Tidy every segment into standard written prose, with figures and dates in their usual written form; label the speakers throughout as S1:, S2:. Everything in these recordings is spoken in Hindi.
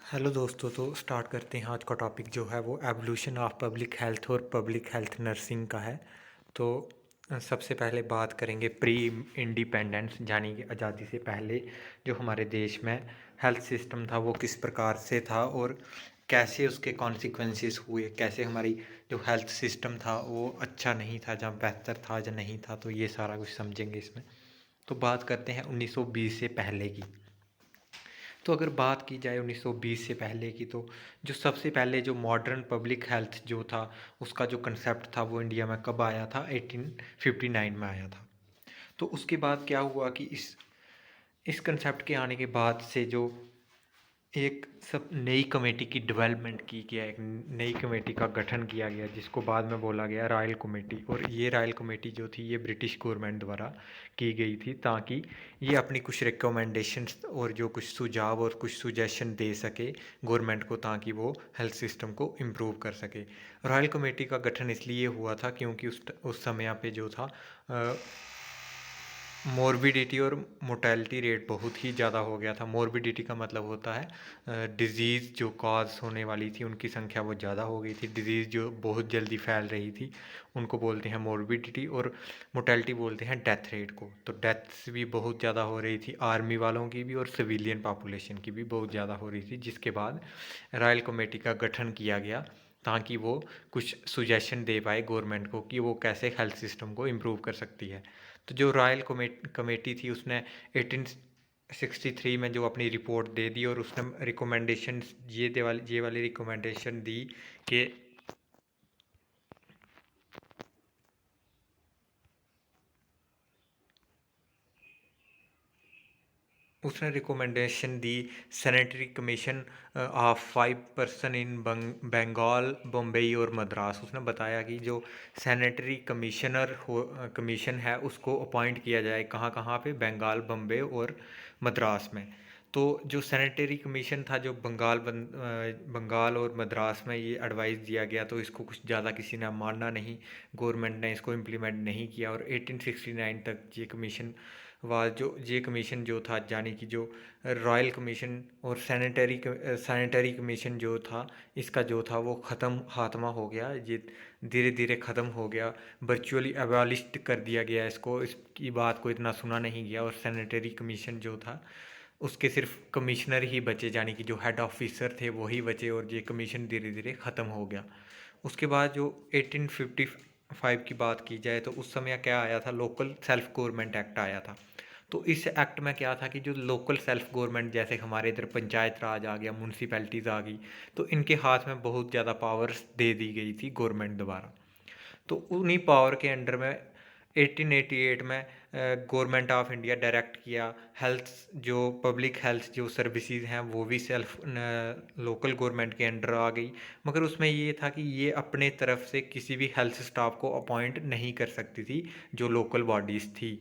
S1: हेलो दोस्तों। तो स्टार्ट करते हैं। आज का टॉपिक जो है वो एवोल्यूशन ऑफ पब्लिक हेल्थ और पब्लिक हेल्थ नर्सिंग का है। तो सबसे पहले बात करेंगे प्री इंडिपेंडेंस यानी कि आज़ादी से पहले जो हमारे देश में हेल्थ सिस्टम था वो किस प्रकार से था और कैसे उसके कॉन्सिक्वेंसेस हुए, कैसे हमारी जो हेल्थ सिस्टम था वो अच्छा नहीं था, जहाँ बेहतर था या नहीं था। तो ये सारा कुछ समझेंगे इसमें। तो बात करते हैं 1920 से पहले की। तो अगर बात की जाए 1920 से पहले की, तो जो सबसे पहले जो मॉडर्न पब्लिक हेल्थ जो था उसका जो कंसेप्ट था वो इंडिया में कब आया था? 1859 में आया था। तो उसके बाद क्या हुआ कि इस कंसेप्ट के आने के बाद से जो एक सब नई कमेटी की डेवलपमेंट की गया, एक नई कमेटी का गठन किया गया जिसको बाद में बोला गया रॉयल कमेटी। और ये रॉयल कमेटी जो थी ये ब्रिटिश गवर्नमेंट द्वारा की गई थी ताकि ये अपनी कुछ रिकमेंडेशंस और जो कुछ सुझाव और कुछ सुजेशन दे सके गवर्नमेंट को, ताकि वो हेल्थ सिस्टम को इम्प्रूव कर सके। रॉयल कमेटी का गठन इसलिए हुआ था क्योंकि उस समय पे जो था मॉर्बिडिटी और मोर्टेलिटी रेट बहुत ही ज़्यादा हो गया था। मॉर्बिडिटी का मतलब होता है डिज़ीज़ जो कॉज होने वाली थी उनकी संख्या बहुत ज़्यादा हो गई थी। डिज़ीज़ जो बहुत जल्दी फैल रही थी उनको बोलते हैं मॉर्बिडिटी, और मोर्टेलिटी बोलते हैं डेथ रेट को। तो डेथ्स भी बहुत ज़्यादा हो रही थी, आर्मी वालों की भी और सिविलियन पॉपुलेशन की भी बहुत ज़्यादा हो रही थी, जिसके बाद रॉयल कमेटी का गठन किया गया ताकि वो कुछ सुजेशन दे पाए गवर्नमेंट को कि वो कैसे हेल्थ सिस्टम को इम्प्रूव कर सकती है। तो जो रॉयल कमेटी थी उसने 1863 में जो अपनी रिपोर्ट दे दी और उसने रिकमेंडेशन ये वाली रिकमेंडेशन दी कि उसने रिकमेंडेशन दी sanitary commission of 5 person in Bengal, Bombay और मद्रास। उसने बताया कि जो सैनिटरी कमिश्नर कमीशन है उसको अपॉइंट किया जाए कहाँ कहाँ पे? बंगाल, बम्बई और मद्रास में। तो जो सैनिटरी कमीशन था जो बंगाल और मद्रास में, ये एडवाइस दिया गया तो इसको कुछ ज़्यादा किसी ने माना नहीं, गवर्नमेंट ने इसको इम्प्लीमेंट नहीं किया। और 1869 तक ये कमीशन जो था यानी कि जो रॉयल कमीशन और सैनिटरी कमीशन जो था इसका जो था वो खात्मा हो गया। ये धीरे धीरे ख़त्म हो गया, वर्चुअली एबॉलिश्ड कर दिया गया इसको। इसकी बात को इतना सुना नहीं गया और सैनिटरी कमीशन जो था उसके सिर्फ कमिश्नर ही बचे, यानी कि जो हेड ऑफिसर थे वही बचे, और ये कमीशन धीरे धीरे ख़त्म हो गया। उसके बाद जो 1855 की बात की जाए तो उस समय क्या आया था? लोकल सेल्फ गवर्नमेंट एक्ट आया था। तो इस एक्ट में क्या था कि जो लोकल सेल्फ गवर्नमेंट, जैसे हमारे इधर पंचायत राज आ गया, म्यूनसिपैलिटीज़ आ गई, तो इनके हाथ में बहुत ज़्यादा पावर्स दे दी गई थी गवर्नमेंट द्वारा। तो उन्हीं पावर के अंडर में 1888 में गवर्नमेंट ऑफ इंडिया डायरेक्ट किया हेल्थ, जो पब्लिक हेल्थ जो सर्विसेज हैं वो भी सेल्फ लोकल गवर्नमेंट के अंडर आ गई। मगर उसमें ये था कि ये अपने तरफ से किसी भी हेल्थ स्टाफ को अपॉइंट नहीं कर सकती थी जो लोकल बॉडीज़ थी।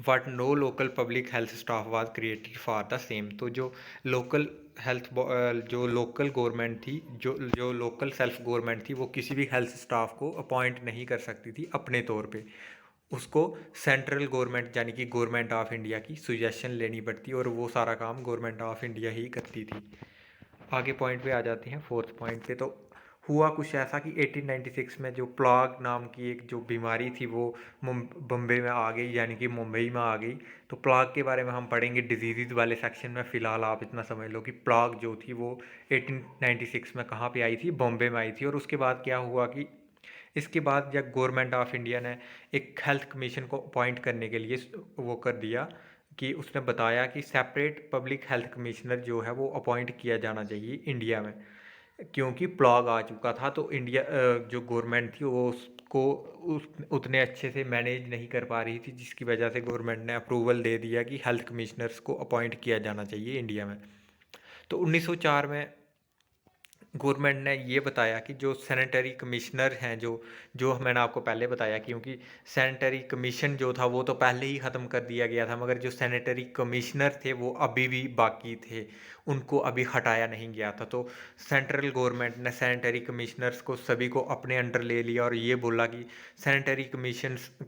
S1: But no local public health staff was created for the same. तो जो लोकल जो लोकल गवर्नमेंट थी, जो लोकल सेल्फ गवर्नमेंट थी, वो किसी भी हेल्थ स्टाफ को अपॉइंट नहीं कर सकती थी अपने तौर पे। उसको सेंट्रल गवर्नमेंट यानी कि गवर्नमेंट ऑफ इंडिया की सुजेशन लेनी पड़ती, और वो सारा काम गवर्नमेंट ऑफ इंडिया ही करती थी। आगे पॉइंट पे आ जाते हैं, फोर्थ पॉइंट पे। तो हुआ कुछ ऐसा कि 1896 में जो प्लाग नाम की एक जो बीमारी थी वो बम्बई में आ गई, यानी कि मुंबई में आ गई। तो प्लाग के बारे में हम पढ़ेंगे डिजीज़ वाले सेक्शन में। फ़िलहाल आप इतना समझ लो कि प्लाग जो थी वो 1896 में कहाँ पे आई थी? बॉम्बे में आई थी। और उसके बाद क्या हुआ कि इसके बाद जब गवर्नमेंट ऑफ इंडिया ने एक हेल्थ कमीशन को अपॉइंट करने के लिए वो कर दिया कि उसने बताया कि सेपरेट पब्लिक हेल्थ कमिश्नर जो है वो अपॉइंट किया जाना चाहिए इंडिया में, क्योंकि प्लॉग आ चुका था। तो इंडिया जो गवर्नमेंट थी वो उसको उतने अच्छे से मैनेज नहीं कर पा रही थी, जिसकी वजह से गवर्नमेंट ने अप्रूवल दे दिया कि हेल्थ कमिश्नर्स को अपॉइंट किया जाना चाहिए इंडिया में। तो 1904 में गवर्नमेंट ने ये बताया कि जो सैनिटरी कमिश्नर हैं, जो जो मैंने आपको पहले बताया, क्योंकि सैनिटरी कमीशन जो था वो तो पहले ही ख़त्म कर दिया गया था, मगर जो सैनिटरी कमिश्नर थे वो अभी भी बाकी थे, उनको अभी हटाया नहीं गया था। तो सेंट्रल गवर्नमेंट ने सैनिटरी कमिश्नर्स को सभी को अपने अंडर ले लिया और ये बोला कि सैनिटरी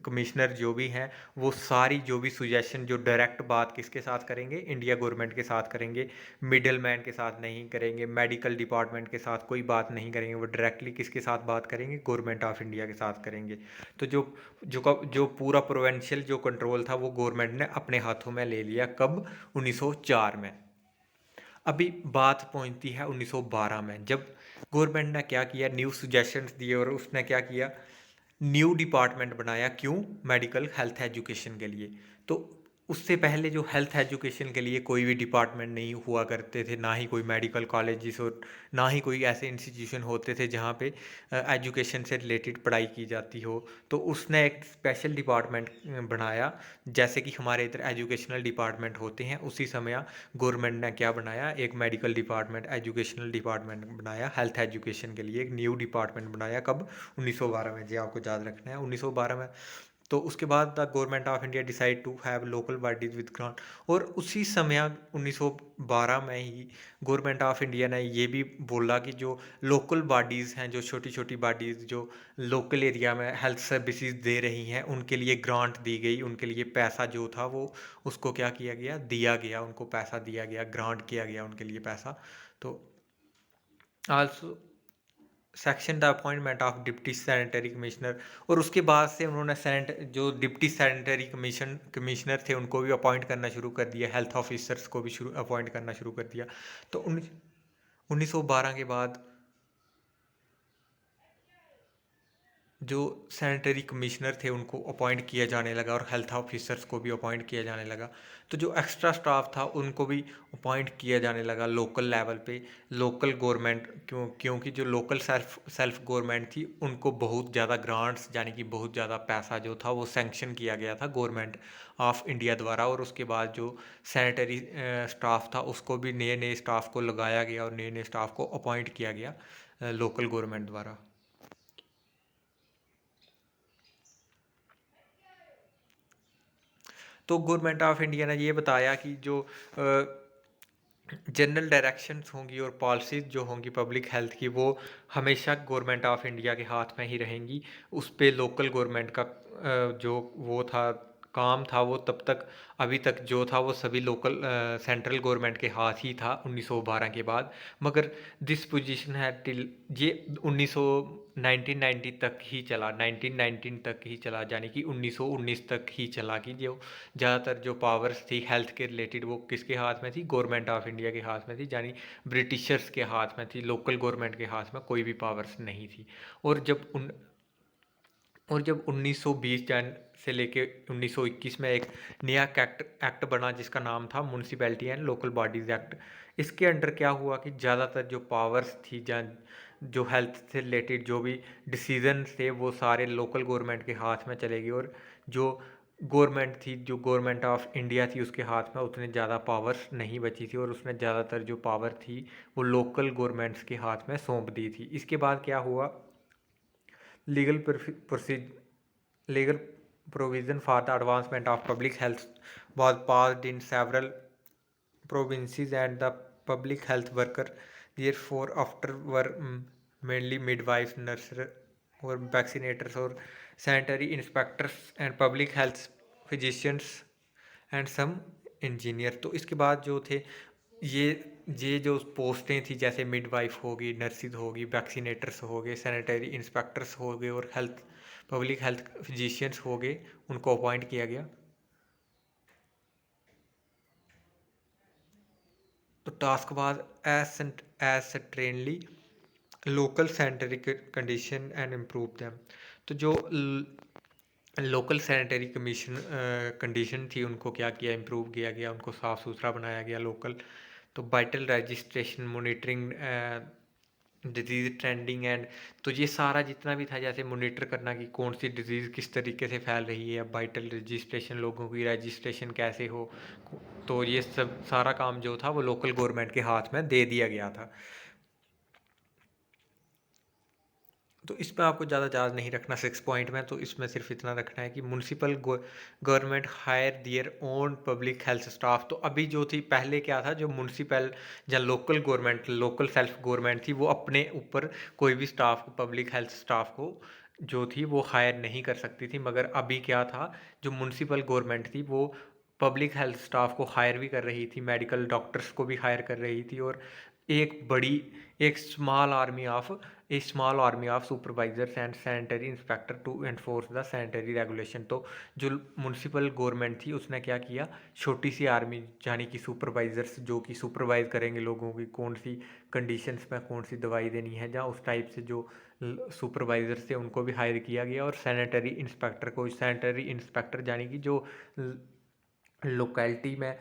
S1: कमिश्नर जो भी हैं वो सारी जो भी सुजेशन, जो डायरेक्ट बात किसके साथ करेंगे, इंडिया गवर्नमेंट के साथ करेंगे, मिडल मैन के साथ नहीं करेंगे, मेडिकल डिपार्टमेंट के साथ कोई बात नहीं करेंगे, वो डायरेक्टली किसके साथ बात करेंगे, गवर्नमेंट ऑफ इंडिया के साथ करेंगे। तो जो पूरा प्रोवेंशियल जो कंट्रोल था वो गवर्नमेंट ने अपने हाथों में ले लिया। कब? 1904 में। अभी बात पहुंचती है 1912 में, जब गवर्नमेंट ने क्या किया, न्यू सजेशंस दिए और उसने क्या किया, न्यू डिपार्टमेंट बनाया। क्यों? मेडिकल हेल्थ एजुकेशन के लिए। तो उससे पहले जो हेल्थ एजुकेशन के लिए कोई भी डिपार्टमेंट नहीं हुआ करते थे, ना ही कोई मेडिकल कॉलेजेस और ना ही कोई ऐसे इंस्टीट्यूशन होते थे जहाँ पे एजुकेशन से रिलेटेड पढ़ाई की जाती हो। तो उसने एक स्पेशल डिपार्टमेंट बनाया, जैसे कि हमारे इधर एजुकेशनल डिपार्टमेंट होते हैं, उसी समय गवर्नमेंट ने क्या बनाया, एक मेडिकल डिपार्टमेंट, एजुकेशनल डिपार्टमेंट बनाया हेल्थ एजुकेशन के लिए, एक न्यू डिपार्टमेंट बनाया। कब? 1912 में, जी आपको याद रखना है 1912 में। तो उसके बाद the government of India decide to have local bodies with grant, और उसी समय 1912 में ही गवर्नमेंट ऑफ इंडिया ने ये भी बोला कि जो लोकल बॉडीज़ हैं, जो छोटी छोटी बॉडीज़ जो लोकल एरिया में हेल्थ सर्विसेज दे रही हैं, उनके लिए ग्रांट दी गई, उनके लिए पैसा जो था वो उसको क्या किया गया, दिया गया, उनको पैसा दिया गया, ग्रांट किया गया उनके लिए पैसा। तो also section the appointment of deputy sanitary commissioner, और उसके बाद से उन्होंने जो डिप्टी सैनिटरी कमिश्नर थे उनको भी अपॉइंट करना शुरू कर दिया, हेल्थ ऑफिसर्स को भी शुरू अपॉइंट करना शुरू कर दिया। तो 1912 के बाद जो सैनिटरी कमिश्नर थे उनको अपॉइंट किया जाने लगा और हेल्थ ऑफिसर्स को भी अपॉइंट किया जाने लगा। तो जो एक्स्ट्रा स्टाफ था उनको भी अपॉइंट किया जाने लगा लोकल लेवल पे। लोकल गवर्नमेंट क्योंकि जो लोकल सेल्फ सेल्फ गवर्नमेंट थी उनको बहुत ज़्यादा ग्रांट्स, यानी कि बहुत ज़्यादा पैसा जो था वो सैंक्शन किया गया था गवर्नमेंट ऑफ इंडिया द्वारा। और उसके बाद जो सैनिटरी स्टाफ था उसको भी नए नए स्टाफ को लगाया गया और नए नए स्टाफ को अपॉइंट किया गया लोकल गवर्नमेंट द्वारा। तो गवर्नमेंट ऑफ इंडिया ने ये बताया कि जो जनरल डायरेक्शंस होंगी और पॉलिसीज़ जो होंगी पब्लिक हेल्थ की, वो हमेशा गवर्नमेंट ऑफ इंडिया के हाथ में ही रहेंगी। उस पे लोकल गवर्नमेंट का जो वो था, काम था, वो तब तक अभी तक जो था वो सभी लोकल सेंट्रल गवर्नमेंट के हाथ ही था 1912 के बाद। मगर दिस पोजीशन है टिल ये 1990 तक ही चला, 1919 तक ही चला, यानी कि 1919 तक ही चला कि जो ज़्यादातर जो पावर्स थी हेल्थ के रिलेटेड वो किसके हाथ में थी, गवर्नमेंट ऑफ इंडिया के हाथ में थी, यानी ब्रिटिशर्स के हाथ में थी, लोकल गवर्नमेंट के हाथ में कोई भी पावर्स नहीं थी। और जब 1920 जन से लेके 1921 में एक नया एक्ट बना जिसका नाम था municipality and local bodies act. इसके अंडर क्या हुआ कि ज़्यादातर जो पावर्स थी, जो हेल्थ से रिलेटेड जो भी डिसीजन थे वो सारे लोकल गवर्नमेंट के हाथ में चले गए, और जो गवर्नमेंट थी, जो गवर्नमेंट ऑफ इंडिया थी, उसके हाथ में उतने ज़्यादा पावर्स नहीं बची थी, और उसने ज़्यादातर जो पावर थी वो लोकल गवर्नमेंट्स के हाथ में सौंप दी थी। इसके बाद क्या हुआ, legal process legal provision for the advancement of public health was passed in several provinces, and the public health worker therefore after were mainly midwives, nurses or vaccinators or sanitary inspectors and public health physicians and some engineer. तो इसके बाद जो थे ये ये जो पोस्टें थी, जैसे मिडवाइफ होगी, नर्सिस होगी, वैक्सीनेटर्स हो गए, सैनिटरी इंस्पेक्टर्स हो गए और हेल्थ पब्लिक हेल्थ फिजिशियंस हो गए, उनको अपॉइंट किया गया। तो task was as certainly local sanitary condition and improve them. तो जो लोकल सैनिटरी कंडीशन थी उनको क्या किया, इम्प्रूव किया गया, उनको साफ़ सुथरा बनाया गया लोकल। तो vital registration, monitoring disease trending and, तो ये सारा जितना भी था, जैसे मॉनिटर करना कि कौन सी डिज़ीज़ किस तरीके से फैल रही है, वाइटल रजिस्ट्रेशन, लोगों की रजिस्ट्रेशन कैसे हो, तो ये सब सारा काम जो था वो लोकल गवर्नमेंट के हाथ में दे दिया गया था। तो इस पे आपको ज़्यादा चार्ज नहीं रखना 6 पॉइंट में, तो इसमें सिर्फ इतना रखना है कि municipal government hire their own public health staff. तो अभी जो थी, पहले क्या था, जो म्युनिसिपल या local government, local self government थी, वो अपने ऊपर कोई भी स्टाफ को, पब्लिक हेल्थ स्टाफ को जो थी वो हायर नहीं कर सकती थी। मगर अभी क्या था, जो म्युनिसिपल गवर्नमेंट थी वो पब्लिक हेल्थ स्टाफ को हायर भी कर रही थी, मेडिकल डॉक्टर्स को भी हायर कर रही थी, और एक बड़ी एक small army of supervisors and sanitary inspector to enforce the sanitary regulation. तो जो म्युनिसिपल गवर्नमेंट थी उसने क्या किया, छोटी सी आर्मी यानी कि सुपरवाइजर्स जो कि सुपरवाइज करेंगे लोगों की कौन सी कंडीशंस में कौन सी दवाई देनी है, जहाँ उस टाइप से जो सुपरवाइजर्स थे उनको भी हायर किया गया। और सैनिटरी इंस्पेक्टर यानी कि जो लोकेलिटी में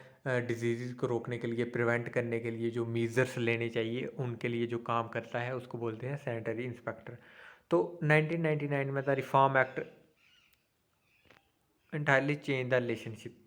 S1: डिजीज़ को रोकने के लिए, प्रिवेंट करने के लिए जो मेजर्स लेने चाहिए, उनके लिए जो काम करता है उसको बोलते हैं सैनिटरी इंस्पेक्टर। तो 1999 में the reform act entirely change the relationship.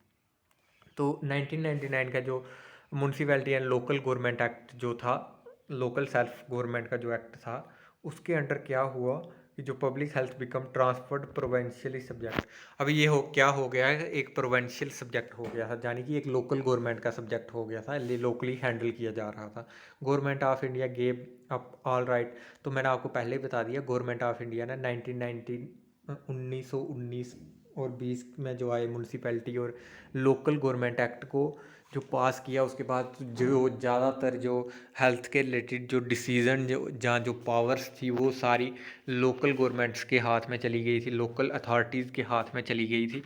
S1: तो 1999 का जो municipality and local government act जो था, लोकल सेल्फ गवर्नमेंट का जो एक्ट था, उसके अंडर क्या हुआ कि जो public health become transferred provincially subject. अभी ये क्या हो गया है, एक प्रोविंशियल सब्जेक्ट हो गया था, यानी कि एक लोकल गवर्नमेंट का सब्जेक्ट हो गया था, लोकली हैंडल किया जा रहा था। Government of India gave up all right. तो मैंने आपको पहले ही बता दिया, गवर्नमेंट ऑफ इंडिया ने 1919 और 20 में जो आए म्यूनसिपैलिटी और लोकल गवर्नमेंट एक्ट को जो पास किया, उसके बाद जो ज़्यादातर जो हेल्थ के रिलेटेड जो डिसीज़न, जो जहाँ जो पावर्स थी, वो सारी लोकल गवर्नमेंट्स के हाथ में चली गई थी, लोकल अथॉरिटीज़ के हाथ में चली गई थी।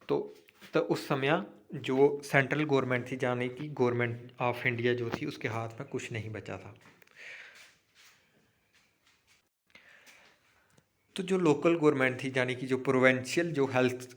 S1: तो उस समय जो सेंट्रल गवर्नमेंट थी, जाने की गवर्नमेंट ऑफ इंडिया जो थी, उसके हाथ में कुछ नहीं बचा था। तो जो लोकल गवर्नमेंट थी, यानी कि जो प्रोविंशियल जो हेल्थ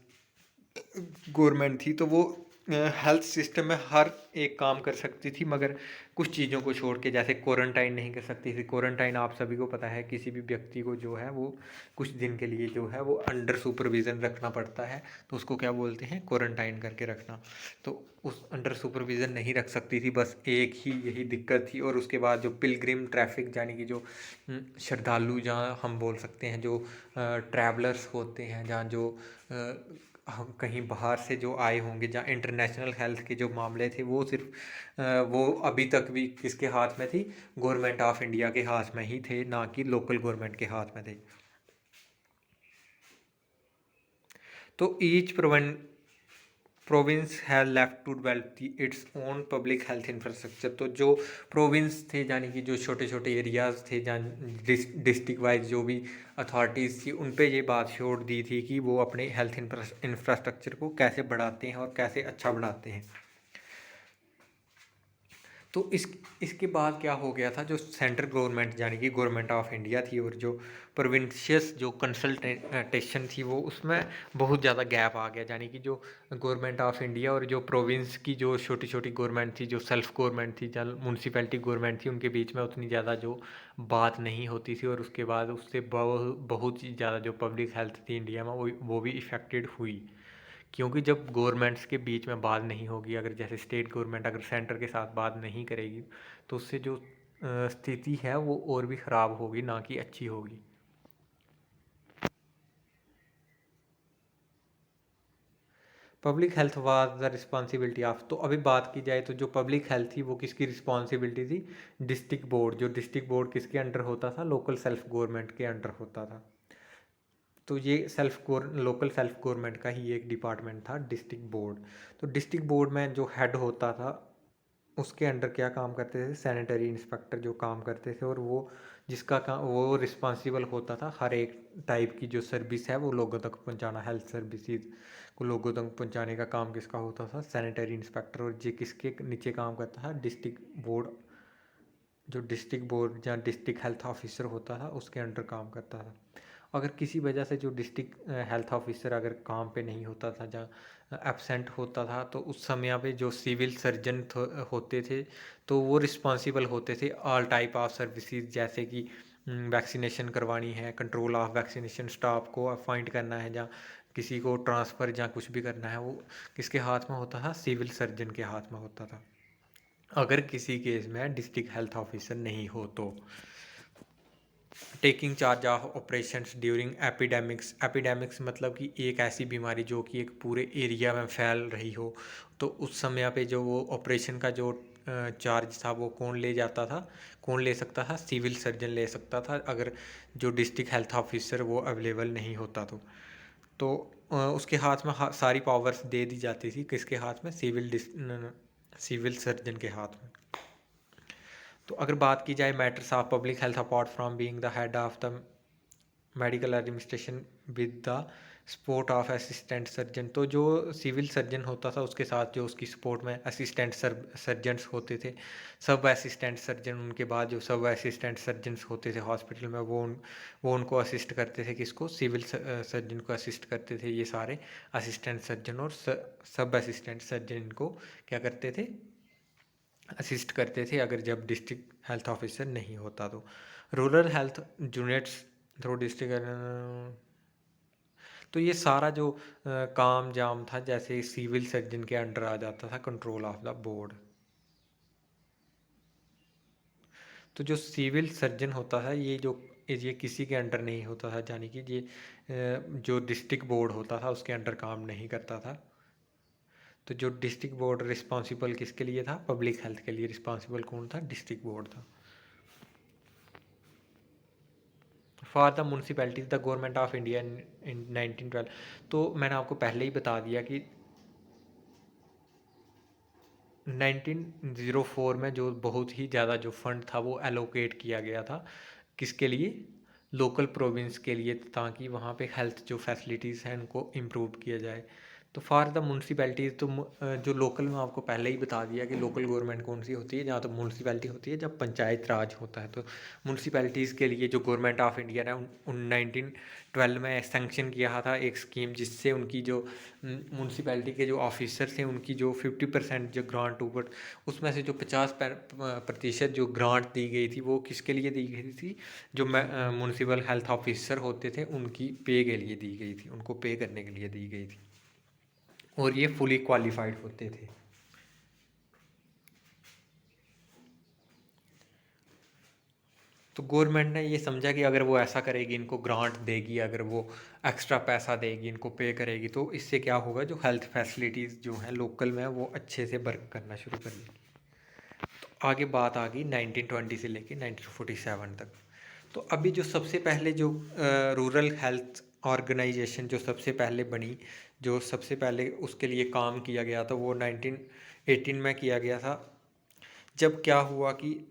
S1: गवर्नमेंट थी, तो वो हेल्थ सिस्टम में हर एक काम कर सकती थी, मगर कुछ चीज़ों को छोड़ के, जैसे क्वारंटाइन नहीं कर सकती थी। क्वारंटाइन आप सभी को पता है, किसी भी व्यक्ति को जो है वो कुछ दिन के लिए जो है वो अंडर सुपरविज़न रखना पड़ता है, तो उसको क्या बोलते हैं, क्वारंटाइन करके रखना। तो उस अंडर सुपरविज़न नहीं रख सकती थी, बस एक ही यही दिक्कत थी। और उसके बाद जो पिलग्रिम ट्रैफिक, यानी कि जो श्रद्धालु, जहाँ हम बोल सकते हैं जो ट्रैवलर्स होते हैं, जहाँ जो हम कहीं बाहर से जो आए होंगे, जहाँ इंटरनेशनल हेल्थ के जो मामले थे, वो सिर्फ वो अभी तक भी किसके हाथ में थी, गवर्नमेंट ऑफ इंडिया के हाथ में ही थे, ना कि लोकल गवर्नमेंट के हाथ में थे। तो each province has left to develop its own public health infrastructure. तो जो प्रोविंस थे, यानी कि जो छोटे छोटे एरियाज़ थे, जहाँ डिस्ट्रिक्ट वाइज जो भी अथॉरिटीज़ थी, उन पे ये बात छोड़ दी थी कि वो अपने हेल्थ इंफ्रास्ट्रक्चर को कैसे बढ़ाते हैं और कैसे अच्छा बनाते हैं। तो इसके बाद क्या हो गया था, जो सेंट्रल गवर्नमेंट यानी कि गवर्नमेंट ऑफ इंडिया थी, और जो प्रोविंशियस जो कंसल्टेशन थी, वो उसमें बहुत ज़्यादा गैप आ गया। यानी कि जो गवर्नमेंट ऑफ इंडिया और जो प्रोविंस की जो छोटी छोटी गवर्नमेंट थी, जो सेल्फ गवर्नमेंट थी, जो म्यूनसिपैलिटी गवर्नमेंट थी, उनके बीच में उतनी ज़्यादा जो बात नहीं होती थी। और उसके बाद उससे बहुत ही ज़्यादा जो पब्लिक हेल्थ थी इंडिया में, वो भी इफ़ेक्टेड हुई। क्योंकि जब गवर्नमेंट्स के बीच में बात नहीं होगी, अगर जैसे स्टेट गवर्नमेंट अगर सेंटर के साथ बात नहीं करेगी, तो उससे जो स्थिति है वो और भी ख़राब होगी, ना कि अच्छी होगी। Public health was the responsibility of. तो अभी बात की जाए तो जो पब्लिक हेल्थ थी वो किसकी रिस्पॉन्सिबिलिटी थी, डिस्ट्रिक्ट बोर्ड। जो डिस्ट्रिक्ट बोर्ड किसके अंडर होता था, लोकल सेल्फ गवर्नमेंट के अंडर होता था। तो ये लोकल सेल्फ गवर्नमेंट का ही एक डिपार्टमेंट था, डिस्ट्रिक्ट बोर्ड। तो डिस्ट्रिक्ट बोर्ड में जो हेड होता था, उसके अंडर क्या काम करते थे, सैनिटरी इंस्पेक्टर जो काम करते थे। और वो जिसका काम, वो रिस्पॉन्सिबल होता था हर एक टाइप की जो सर्विस है वो लोगों तक पहुंचाना, हेल्थ सर्विसेज को लोगों तक पहुंचाने का काम किसका होता था, सैनिटरी इंस्पेक्टर। और ये किसके नीचे काम करता था, डिस्ट्रिक्ट बोर्ड। जो डिस्ट्रिक्ट बोर्ड या डिस्ट्रिक्ट हेल्थ ऑफिसर होता था, उसके अंडर काम करता था। अगर किसी वजह से जो डिस्ट्रिक्ट हेल्थ ऑफिसर अगर काम पे नहीं होता था, जहाँ एब्सेंट होता था, तो उस समय पे जो सिविल सर्जन होते थे, तो वो रिस्पॉन्सिबल होते थे ऑल टाइप ऑफ सर्विसेज, जैसे कि वैक्सीनेशन करवानी है, कंट्रोल ऑफ वैक्सीनेशन स्टाफ को अपॉइंट करना है, जहाँ किसी को ट्रांसफ़र जहाँ कुछ भी करना है, वो किसके हाथ में होता था, सिविल सर्जन के हाथ में होता था, अगर किसी केस में डिस्ट्रिक्ट हेल्थ ऑफिसर नहीं हो तो। Taking charge of operations during epidemics. Epidemics मतलब कि एक ऐसी बीमारी जो कि एक पूरे एरिया में फैल रही हो, तो उस समय पे जो वो ऑपरेशन का जो चार्ज था वो कौन ले जाता था, कौन ले सकता था, सिविल सर्जन ले सकता था, अगर जो डिस्ट्रिक्ट हेल्थ ऑफिसर वो अवेलेबल नहीं होता तो उसके हाथ में सारी पावर्स दे दी जाती थी, किसके हाथ में, सिविल सर्जन के हाथ में। तो अगर बात की जाए matters of public health apart from being the head of the medical administration with the support of assistant surgeon, तो जो सिविल सर्जन होता था उसके साथ जो उसकी सपोर्ट में असिस्टेंट सर्जन्स होते थे, सब असिस्टेंट सर्जन, उनके बाद जो सब असिस्टेंट सर्जन्स होते थे हॉस्पिटल में वो उनको असिस्ट करते थे, किसको, सिविल सर्जन को असिस्ट करते थे। ये सारे असिस्टेंट सर्जन और सब असिस्टेंट सर्जन को क्या करते थे, असिस्ट करते थे, अगर जब डिस्ट्रिक्ट हेल्थ ऑफिसर नहीं होता तो। Rural health units through district, तो ये सारा जो काम जाम था जैसे सिविल सर्जन के अंडर आ जाता था, कंट्रोल ऑफ द बोर्ड। तो जो सिविल सर्जन होता था ये किसी के अंडर नहीं होता था, यानी कि ये जो डिस्ट्रिक्ट बोर्ड होता था उसके अंडर काम नहीं करता था। तो जो डिस्ट्रिक्ट बोर्ड रिस्पॉन्सिबल किसके लिए था, पब्लिक हेल्थ के लिए रिस्पॉन्सिबल कौन था, डिस्ट्रिक्ट बोर्ड था। For the municipalities the government of India in 1912, तो मैंने आपको पहले ही बता दिया कि 1904 में जो बहुत ही ज़्यादा जो फंड था वो एलोकेट किया गया था, किसके लिए, लोकल प्रोविंस के लिए, ताकि वहाँ पे हेल्थ जो फैसिलिटीज़ हैं उनको इम्प्रूव किया जाए। तो फॉर द म्यूनसिपैलिटीज़, तो जो लोकल में आपको पहले ही बता दिया कि लोकल गवर्नमेंट कौन सी होती है, जहाँ तो म्यूनसिपैलिटी होती है जब पंचायत राज होता है। तो म्यूनसिपैलिटीज़ के लिए जो गवर्नमेंट ऑफ इंडिया ने 1912 में सेंक्शन किया था एक स्कीम, जिससे उनकी जो म्यूनसिपैलिटी के जो ऑफिसर थे उनकी जो 50% जो ग्रांट ऊपर, उसमें से जो 50% जो ग्रांट दी गई थी वो किसके लिए दी गई थी, जो म्यूनसिपल हेल्थ ऑफिसर होते थे उनकी पे के लिए दी गई थी, उनको पे करने के लिए दी गई थी, और ये फुली क्वालिफाइड होते थे। तो गवर्नमेंट ने ये समझा कि अगर वो ऐसा करेगी, इनको ग्रांट देगी, अगर वो एक्स्ट्रा पैसा देगी, इनको पे करेगी, तो इससे क्या होगा, जो हेल्थ फैसिलिटीज़ जो हैं लोकल में वो अच्छे से वर्क करना शुरू कर देगी। तो आगे बात आ गई 1920 से लेके 1947 तक। तो अभी जो सबसे पहले जो रूरल हेल्थ ऑर्गेनाइजेशन जो सबसे पहले बनी, जो सबसे पहले उसके लिए काम किया गया था वो 1918 में किया गया था। जब क्या हुआ कि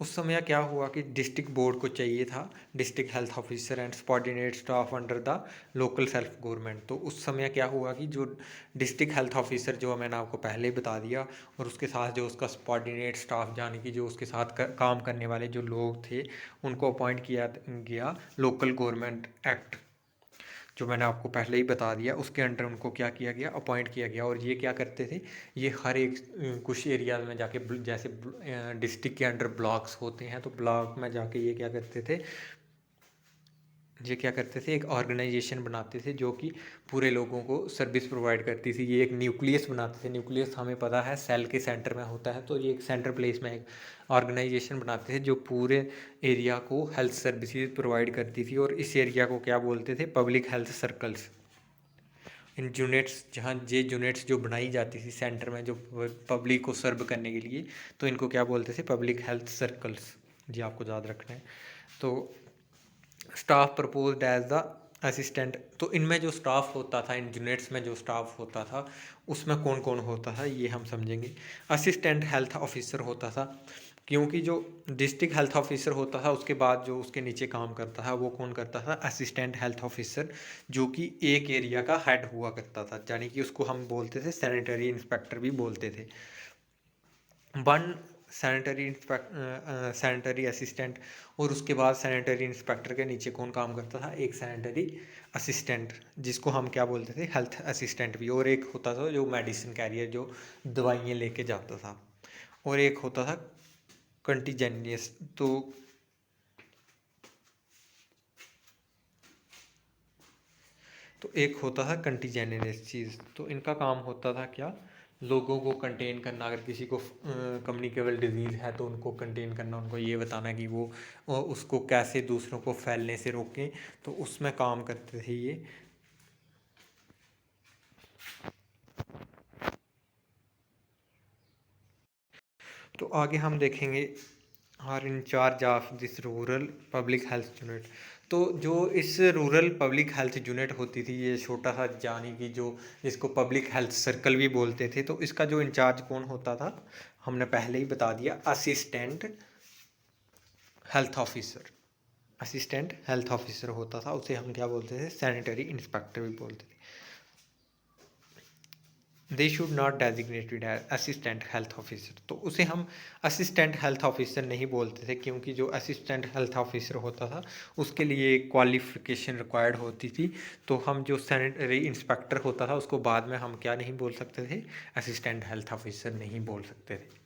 S1: उस समय क्या हुआ कि डिस्ट्रिक्ट बोर्ड को चाहिए था district health officer and subordinate staff under the local self government. तो उस समय क्या हुआ कि जो डिस्ट्रिक्ट हेल्थ ऑफिसर जो मैंने आपको पहले ही बता दिया, और उसके साथ जो उसका सबऑर्डिनेट स्टाफ यानी कि जो उसके साथ काम करने वाले जो लोग थे उनको अपॉइंट किया गया लोकल गवर्नमेंट एक्ट, जो मैंने आपको पहले ही बता दिया, उसके अंडर उनको क्या किया गया, अपॉइंट किया गया। और ये क्या करते थे, ये हर एक कुछ एरियाज में जाके जैसे डिस्ट्रिक्ट के अंडर ब्लॉक्स होते हैं, तो ब्लॉक में जाके ये क्या करते थे, एक ऑर्गेनाइजेशन बनाते थे जो कि पूरे लोगों को सर्विस प्रोवाइड करती थी। ये एक न्यूक्लियस बनाते थे, न्यूक्लियस हमें पता है सेल के सेंटर में होता है, तो ये एक सेंटर प्लेस में एक ऑर्गेनाइजेशन बनाते थे जो पूरे एरिया को हेल्थ सर्विसेज प्रोवाइड करती थी। और इस एरिया को क्या बोलते थे, पब्लिक हेल्थ सर्कल्स। इन यूनिट्स, जहाँ ये यूनिट्स जो बनाई जाती थी सेंटर में जो पब्लिक को सर्व करने के लिए, तो इनको क्या बोलते थे, पब्लिक हेल्थ सर्कल्स। जी आपको याद रखना है। तो staff proposed as the assistant, तो इनमें जो स्टाफ होता था, इन यूनिट्स में जो स्टाफ होता था उसमें कौन कौन होता था ये हम समझेंगे। असिस्टेंट हेल्थ ऑफिसर होता था, क्योंकि जो डिस्ट्रिक्ट हेल्थ ऑफिसर होता था उसके बाद जो उसके नीचे काम करता था वो कौन करता था, असिस्टेंट हेल्थ ऑफिसर, जो कि एक एरिया का हेड हुआ करता था, यानी कि उसको हम बोलते थे सैनिटरी इंस्पेक्टर भी बोलते थे। वन सैनिटरी असिस्टेंट, और उसके बाद सैनिटरी इंस्पेक्टर के नीचे कौन काम करता था, एक सैनिटरी असिस्टेंट, जिसको हम क्या बोलते थे, हेल्थ असिस्टेंट भी। और एक होता था जो मेडिसिन कैरियर, जो दवाइयाँ लेके जाता था। और एक होता था कंटीजेनियस, तो एक होता था कंटीजेनियस चीज़। तो इनका काम होता था क्या, लोगों को कंटेन करना, अगर किसी को कम्युनिकेबल डिजीज़ है तो उनको कंटेन करना, उनको ये बताना कि वो उसको कैसे दूसरों को फैलने से रोकें, तो उसमें काम करते थे ये। तो आगे हम देखेंगे are in charge of this rural public health unit. तो जो इस रूरल पब्लिक हेल्थ यूनिट होती थी, ये छोटा सा जानी कि जो इसको पब्लिक हेल्थ सर्कल भी बोलते थे, तो इसका जो इंचार्ज कौन होता था हमने पहले ही बता दिया, assistant health officer. Assistant health officer होता था, उसे हम क्या बोलते थे, सैनिटरी इंस्पेक्टर भी बोलते थे। They should not designated as assistant health officer. तो उसे हम असिस्टेंट हेल्थ ऑफिसर नहीं बोलते थे, क्योंकि जो असिस्टेंट हेल्थ ऑफिसर होता था उसके लिए क्वालिफिकेशन रिक्वायर्ड होती थी। तो हम जो सैनिटरी इंस्पेक्टर होता था उसको बाद में हम क्या नहीं बोल सकते थे, असिस्टेंट हेल्थ ऑफिसर नहीं बोल सकते थे।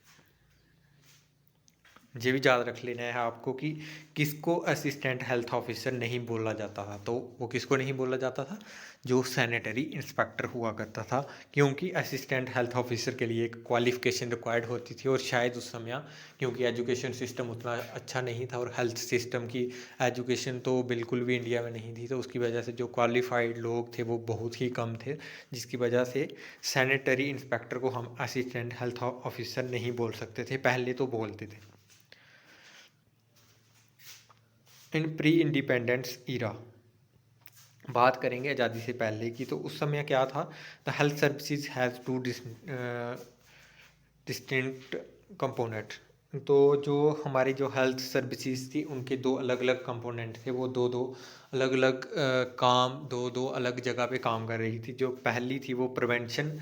S1: ये भी याद रख लेना है आपको कि किसको असिस्टेंट हेल्थ ऑफिसर नहीं बोला जाता था। तो वो किसको नहीं बोला जाता था, जो सैनिटरी इंस्पेक्टर हुआ करता था, क्योंकि असिस्टेंट हेल्थ ऑफिसर के लिए एक क्वालिफिकेशन रिक्वायर्ड होती थी। और शायद उस समय क्योंकि एजुकेशन सिस्टम उतना अच्छा नहीं था और हेल्थ सिस्टम की एजुकेशन तो बिल्कुल भी इंडिया में नहीं थी, तो उसकी वजह से जो क्वालिफाइड लोग थे वो बहुत ही कम थे, जिसकी वजह से सैनिटरी इंस्पेक्टर को हम असिस्टेंट हेल्थ ऑफिसर नहीं बोल सकते थे, पहले तो बोलते थे। इन प्री इंडिपेंडेंस ईरा बात करेंगे आज़ादी से पहले की, तो उस समय क्या था, the health services has two distinct component. तो जो हमारी जो हेल्थ सर्विसेज थी उनके दो अलग अलग कंपोनेंट थे, वो दो दो अलग अलग काम, दो दो अलग जगह पे काम कर रही थी। जो पहली थी वो प्रिवेंशन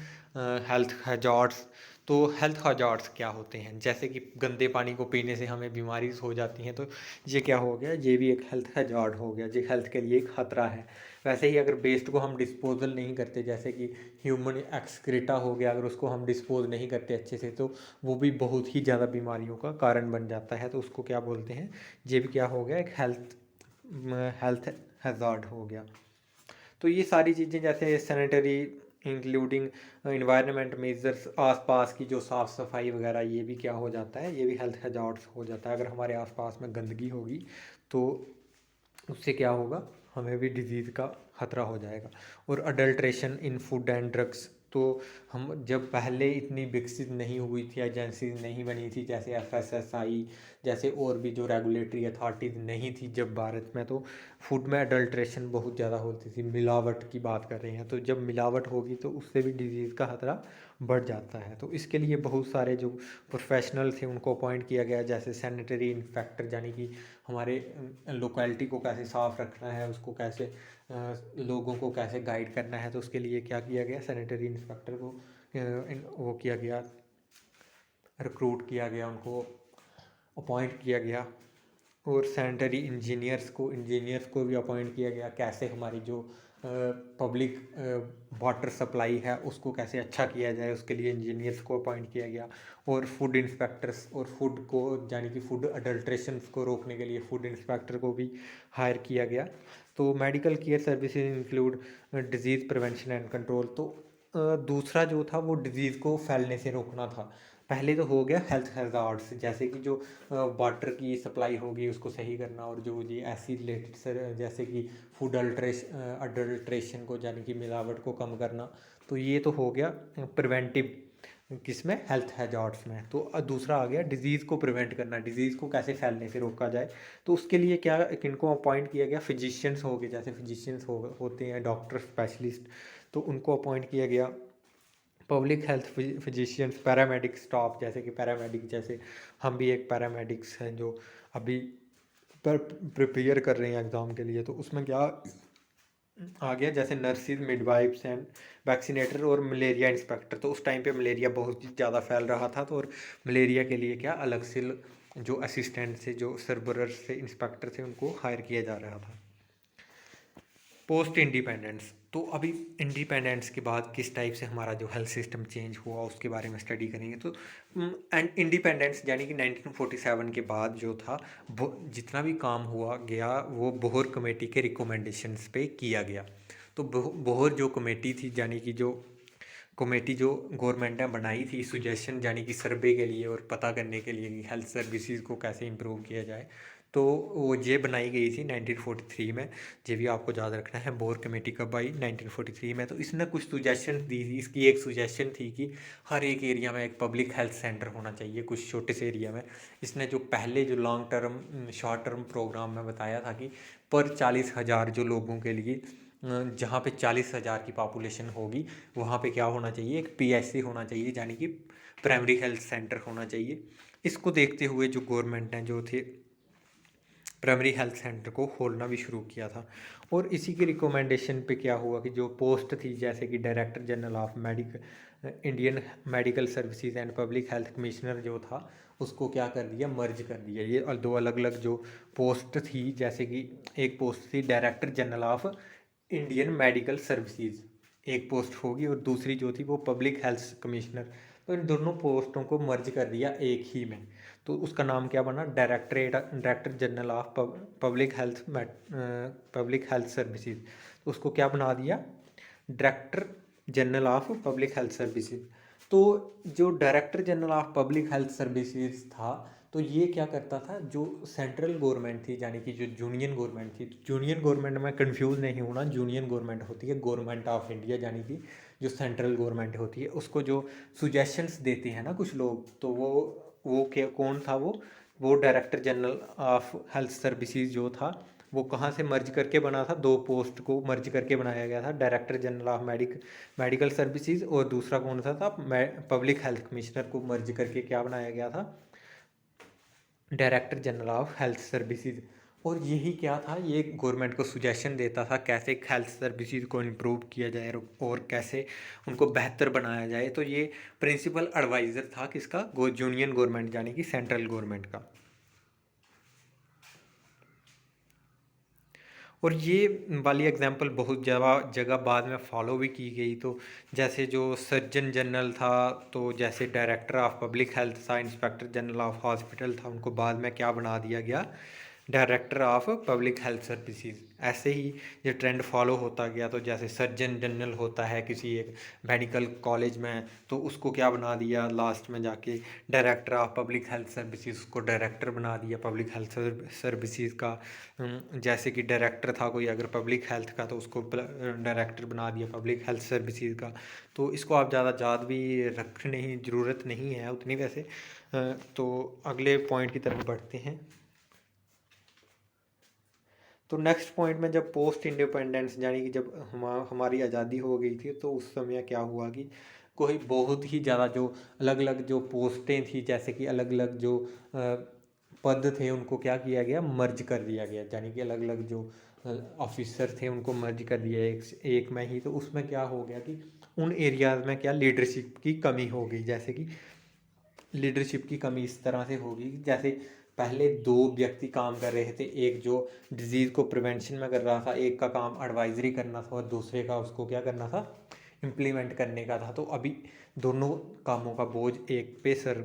S1: हेल्थ हजार्ड्स। तो हेल्थ हजार्ड्स क्या होते हैं, जैसे कि गंदे पानी को पीने से हमें बीमारी हो जाती हैं, तो ये क्या हो गया, ये भी एक हेल्थ हजार्ड हो गया, ये हेल्थ के लिए एक ख़तरा है। वैसे ही अगर वेस्ट को हम डिस्पोजल नहीं करते, जैसे कि ह्यूमन एक्सक्रीटा हो गया, अगर उसको हम डिस्पोज नहीं करते अच्छे से, तो वो भी बहुत ही ज़्यादा बीमारियों का कारण बन जाता है। तो उसको क्या बोलते हैं, ये भी क्या हो गया, एक हेल्थ हेल्थ हैज़ार्ड हो गया। तो ये सारी चीज़ें जैसे सैनिटरी इंक्लूडिंग इन्वायरमेंट मेजर्स, आसपास की जो साफ़ सफाई वगैरह, ये भी क्या हो जाता है, ये भी हेल्थ हैज़ार्ड्स हो जाता है। अगर हमारे आसपास में गंदगी होगी तो उससे क्या होगा, हमें भी डिजीज़ का ख़तरा हो जाएगा। और adulteration in food and drugs, तो हम जब पहले इतनी विकसित नहीं हुई थी, एजेंसीज नहीं बनी थी जैसे एफएसएसआई, जैसे और भी जो रेगुलेटरी अथॉरिटीज़ नहीं थी जब भारत में, तो फूड में अडल्ट्रेशन बहुत ज़्यादा होती थी, मिलावट की बात कर रहे हैं। तो जब मिलावट होगी तो उससे भी डिजीज़ का खतरा बढ़ जाता है। तो इसके लिए बहुत सारे जो प्रोफेशनल थे उनको अपॉइंट किया गया, जैसे सैनिटरी इंस्पेक्टर, यानी कि हमारे लोकेलिटी को कैसे साफ़ रखना है, उसको कैसे लोगों को कैसे गाइड करना है। तो उसके लिए क्या किया गया, सैनिटरी इंस्पेक्टर को वो किया गया, रिक्रूट किया गया, उनको अपॉइंट किया गया। और सैनिटरी इंजीनियर्स को भी अपॉइंट किया गया, कैसे हमारी जो पब्लिक वाटर सप्लाई है उसको कैसे अच्छा किया जाए, उसके लिए इंजीनियर्स को अपॉइंट किया गया। और फूड इंस्पेक्टर्स, और फूड को यानी कि फूड अडल्ट्रेशंस को रोकने के लिए फूड इंस्पेक्टर को भी हायर किया गया। तो medical care services include disease prevention and control. तो दूसरा जो था वो डिजीज़ को फैलने से रोकना था। पहले तो हो गया हेल्थ हैज़ार्ड्स, जैसे कि जो वाटर की सप्लाई होगी उसको सही करना, और जो ये ऐसी रिलेटेड सर जैसे कि फूड अडल्ट्रेशन को यानी कि मिलावट को कम करना। तो ये तो हो गया प्रिवेंटिव, किसमें, हेल्थ हैजार्ड्स में। तो दूसरा आ गया डिजीज़ को प्रिवेंट करना, डिजीज़ को कैसे फैलने से रोका जाए। तो उसके लिए क्या किनको अपॉइंट किया गया, फिजिशियंस हो गए, जैसे फिजिशियंस होते हैं डॉक्टर स्पेशलिस्ट, तो उनको अपॉइंट किया गया। Public health physicians, paramedic staff, जैसे कि पैरामेडिक, जैसे हम भी एक पैरामेडिक्स हैं जो अभी प्रिपेयर कर रहे हैं एग्ज़ाम के लिए। तो उसमें क्या आ गया, जैसे नर्सिस, मिडवाइफ्स एंड वैक्सीनेटर और मलेरिया इंस्पेक्टर। तो उस टाइम पे मलेरिया बहुत ही ज़्यादा फैल रहा था, तो और मलेरिया के लिए क्या अलग से जो असिस्टेंट से, जो सरबरर से इंस्पेक्टर थे, उनको हायर किया जा रहा था। पोस्ट इंडिपेंडेंस, तो अभी इंडिपेंडेंस के बाद किस टाइप से हमारा जो हेल्थ सिस्टम चेंज हुआ उसके बारे में स्टडी करेंगे। तो एंड इंडिपेंडेंस यानी कि 1947 के बाद जो था वो जितना भी काम हुआ गया वो बोहर कमेटी के रिकमेंडेशंस पे किया गया। तो बोहर जो कमेटी थी, यानी कि जो कमेटी जो गवर्नमेंट ने बनाई थी सुजेशन यानी कि सर्वे के लिए और पता करने के लिए कि हेल्थ सर्विसेज को कैसे इम्प्रूव किया जाए, तो वो ये बनाई गई थी 1943 में। ये भी आपको याद रखना है। बोर कमेटी कब आई? 1943 में। तो इसने कुछ सुजेशन दी थी। इसकी एक सुजेशन थी कि हर एक एरिया में एक पब्लिक हेल्थ सेंटर होना चाहिए, कुछ छोटे से एरिया में। इसने जो पहले जो long term short term programme में बताया था कि पर 40,000 जो लोगों के लिए जहाँ पे 40,000 की पॉपुलेशन होगी वहाँ पे क्या होना चाहिए? एक पीएचसी होना चाहिए, यानी कि प्राइमरी हेल्थ सेंटर होना चाहिए। इसको देखते हुए जो गवर्नमेंट ने जो थे प्राइमरी हेल्थ सेंटर को खोलना भी शुरू किया था। और इसी की रिकमेंडेशन पे क्या हुआ कि जो पोस्ट थी जैसे कि director general of Indian medical services and public health commissioner जो था, उसको क्या कर दिया? मर्ज कर दिया। ये दो अलग अलग जो पोस्ट थी, जैसे कि एक पोस्ट थी director general of Indian medical services, एक पोस्ट होगी, और दूसरी जो थी वो पब्लिक हेल्थ कमिश्नर। तो इन दोनों पोस्टों को मर्ज कर दिया एक ही में। तो उसका नाम क्या बना? Director general of public health services. तो उसको क्या बना दिया? Director general of public health services. तो जो director general of public health services था, तो ये क्या करता था? जो सेंट्रल गवर्नमेंट थी यानी कि जो यूनियन गवर्नमेंट थी, यूनियन गवर्नमेंट में कंफ्यूज नहीं होना, यूनियन गवर्नमेंट होती है गवर्नमेंट ऑफ इंडिया, यानी कि जो सेंट्रल गवर्नमेंट होती है उसको जो सुजेशंस देते हैं ना कुछ लोग, तो वो क्या कौन था? वो director general of health services जो था, वो कहाँ से मर्ज करके बना था? दो पोस्ट को मर्ज करके बनाया गया था, director general of medical services, और दूसरा कौन सा था? पब्लिक हेल्थ कमिश्नर को मर्ज करके क्या बनाया गया था? Director general of health services. और यही क्या था? ये गवर्नमेंट को सुजेशन देता था कैसे हेल्थ सर्विसेज को इम्प्रूव किया जाए और कैसे उनको बेहतर बनाया जाए। तो ये प्रिंसिपल एडवाइज़र था किसका? यूनियन गवर्नमेंट यानी कि सेंट्रल गवर्नमेंट का। और ये वाली एग्जांपल बहुत जगह जगह बाद में फॉलो भी की गई। तो जैसे जो सर्जन जनरल था, तो जैसे डायरेक्टर ऑफ पब्लिक हेल्थ था, इंस्पेक्टर जनरल ऑफ हॉस्पिटल था, उनको बाद में क्या बना दिया गया? Director of public health services. ऐसे ही ये ट्रेंड फॉलो होता गया। तो जैसे सर्जन जनरल होता है किसी एक मेडिकल कॉलेज में, तो उसको क्या बना दिया लास्ट में जाके? Director of public health services, उसको डायरेक्टर बना दिया पब्लिक हेल्थ सर्विसेज का। जैसे कि डायरेक्टर था कोई अगर पब्लिक हेल्थ का, तो उसको डायरेक्टर बना दिया पब्लिक हेल्थ सर्विसेज का। तो इसको आप ज़्यादा याद भी रखने की ज़रूरत नहीं है उतनी वैसे। तो अगले पॉइंट की तरफ बढ़ते हैं। तो नेक्स्ट पॉइंट में जब पोस्ट इंडिपेंडेंस यानी कि जब हमारी आज़ादी हो गई थी, तो उस समय क्या हुआ कि कोई बहुत ही ज़्यादा जो अलग अलग जो पोस्टें थी, जैसे कि अलग अलग जो पद थे, उनको क्या किया गया? मर्ज कर दिया गया। यानी कि अलग अलग जो ऑफिसर थे उनको मर्ज कर दिया एक में ही। तो उसमें क्या हो गया कि उन एरियाज़ में क्या लीडरशिप की कमी हो गई। जैसे कि लीडरशिप की कमी इस तरह से होगी कि जैसे पहले दो व्यक्ति काम कर रहे थे, एक जो डिजीज़ को प्रिवेंशन में कर रहा था, एक का काम एडवाइजरी करना था, और दूसरे का उसको क्या करना था? इम्प्लीमेंट करने का था। तो अभी दोनों कामों का बोझ एक के सर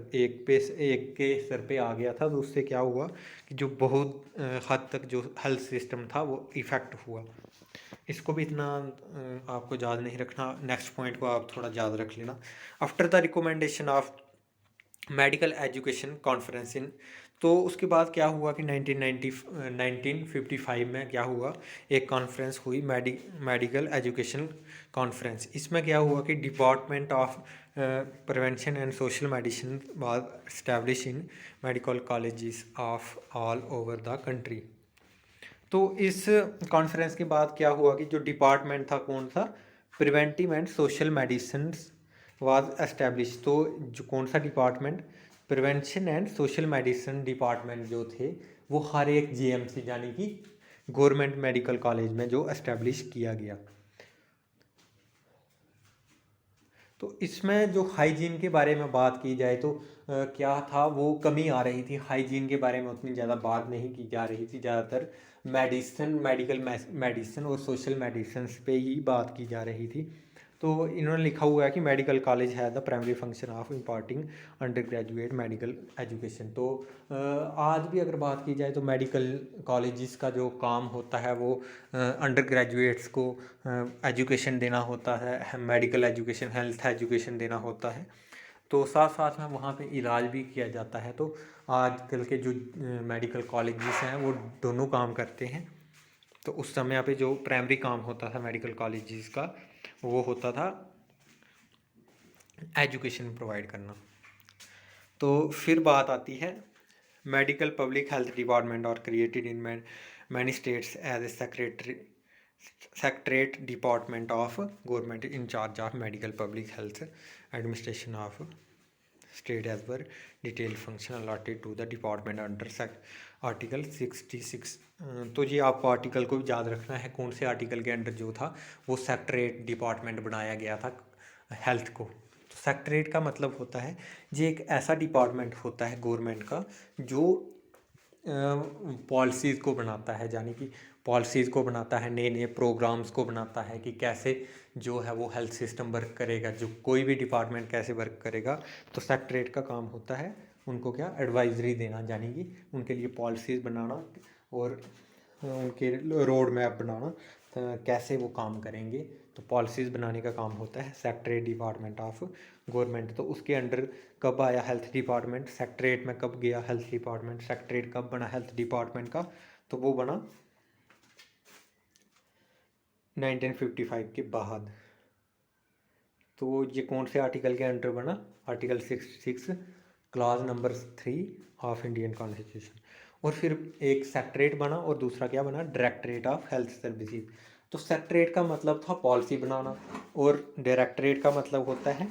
S1: पे आ गया था। तो उससे क्या हुआ कि जो बहुत हद तक जो हेल्थ सिस्टम था वो इफ़ेक्ट हुआ। इसको भी इतना आपको याद नहीं रखना, नेक्स्ट पॉइंट को आप थोड़ा याद रख लेना। After the recommendation of medical education conference in, तो उसके बाद क्या हुआ कि 1955 में क्या हुआ? एक कॉन्फ्रेंस हुई, मेडिकल एजुकेशन कॉन्फ्रेंस। इसमें क्या हुआ कि department of prevention and social medicine was establish in medical colleges of all over the country. तो इस कॉन्फ्रेंस के बाद क्या हुआ कि जो डिपार्टमेंट था कौन सा? Preventive and social medicine was establish. तो जो कौन सा department? Prevention and social medicine department जो थे, वो हर एक जीएमसी यानी कि गवर्नमेंट मेडिकल कॉलेज में जो एस्टैब्लिश किया गया। तो इसमें जो हाइजीन के बारे में बात की जाए तो क्या था? वो कमी आ रही थी हाइजीन के बारे में, उतनी ज़्यादा बात नहीं की जा रही थी। ज़्यादातर मेडिकल मेडिसिन और सोशल मेडिसिन पे ही बात की जा रही थी। तो इन्होंने लिखा हुआ है कि मेडिकल कॉलेज है the primary function of imparting under graduate medical education. तो आज भी अगर बात की जाए तो मेडिकल कॉलेजेस का जो काम होता है वो अंडर ग्रेजुएट्स को एजुकेशन देना होता है, मेडिकल एजुकेशन, हेल्थ एजुकेशन देना होता है। तो साथ साथ में वहाँ पे इलाज भी किया जाता है। तो आजकल के जो मेडिकल कॉलेजेस हैं वो दोनों काम करते हैं। तो उस समय पे जो प्राइमरी काम होता था मेडिकल कॉलेजेस का वो होता था एजुकेशन प्रोवाइड करना। तो फिर बात आती है मेडिकल पब्लिक हेल्थ डिपार्टमेंट और created in many states as a secretariat department of government in charge of medical public health administration of state as per detail function allotted to the department under article 66। तो ये आपको आर्टिकल को भी याद रखना है, कौन से आर्टिकल के अंडर जो था वो सेक्रेटरेट डिपार्टमेंट बनाया गया था हेल्थ को। तो सेक्रेटरेट का मतलब होता है ये एक ऐसा डिपार्टमेंट होता है गवर्नमेंट का जो पॉलिसीज़ को बनाता है, यानी कि पॉलिसीज़ को बनाता है, नए नए प्रोग्राम्स को बनाता है कि कैसे जो है वो हेल्थ सिस्टम वर्क करेगा, जो कोई भी डिपार्टमेंट कैसे वर्क करेगा। तो सेक्रेटरेट का काम होता है उनको क्या एडवाइजरी देना, यानी कि उनके लिए पॉलिसीज़ बनाना और उनके रोड मैप बनाना कैसे वो काम करेंगे। तो पॉलिसीज़ बनाने का काम होता है सेक्रेटरेट डिपार्टमेंट ऑफ गवर्नमेंट। तो उसके अंडर कब आया हेल्थ डिपार्टमेंट, सेक्रेटरेट में कब गया हेल्थ डिपार्टमेंट, सेक्रेटरेट कब बना हेल्थ डिपार्टमेंट का, तो वो बना 1955 के बाद। तो ये कौन से आर्टिकल के अंडर बना, article 66 clause number 3 of Indian constitution. और फिर एक सेक्रेटरेट बना और दूसरा क्या बना, डायरेक्टरेट ऑफ हेल्थ सर्विसेज। तो सेक्रेटरेट का मतलब था पॉलिसी बनाना और डायरेक्टरेट का मतलब होता है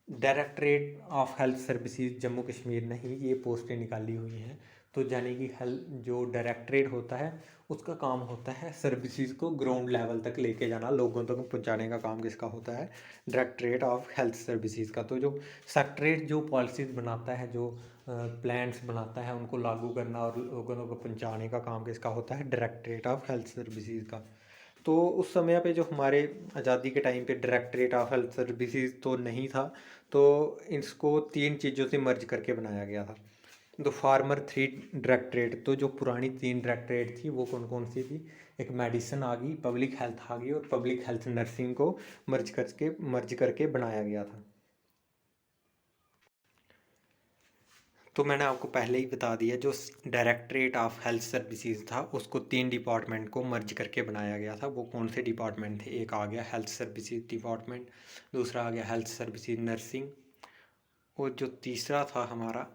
S1: directorate of health services. Jammu Kashmir ने ही ये पोस्टें निकाली हुई हैं। तो यानी कि हेल्थ जो डायरेक्टरेट होता है उसका काम होता है सर्विसेज को ग्राउंड लेवल तक लेके जाना, लोगों तक पहुंचाने का काम किसका होता है, डायरेक्टरेट ऑफ हेल्थ सर्विसेज का। तो जो सेक्रेटरेट जो पॉलिसीज़ बनाता है, जो प्लान्स बनाता है, उनको लागू करना और लोगों को पहुंचाने का काम किसका होता है, डायरेक्टरेट ऑफ हेल्थ सर्विसेज का। तो उस समय पे जो हमारे आज़ादी के टाइम पे डायरेक्टरेट ऑफ हेल्थ सर्विसेज तो नहीं था, तो इसको 3 चीज़ों से मर्ज करके बनाया गया था। तो फार्मर 3 डायरेक्टरेट, तो जो पुरानी 3 डायरेक्टरेट थी वो कौन कौन सी थी, एक मेडिसिन आ गई, पब्लिक हेल्थ आ गई और पब्लिक हेल्थ नर्सिंग को मर्ज करके बनाया गया था। तो मैंने आपको पहले ही बता दिया जो डायरेक्टरेट ऑफ हेल्थ सर्विसेज था उसको 3 डिपार्टमेंट को मर्ज करके बनाया गया था। वो कौन से डिपार्टमेंट थे, एक आ गया हेल्थ सर्विसेज डिपार्टमेंट, दूसरा आ गया हेल्थ सर्विसेज नर्सिंग और जो तीसरा था हमारा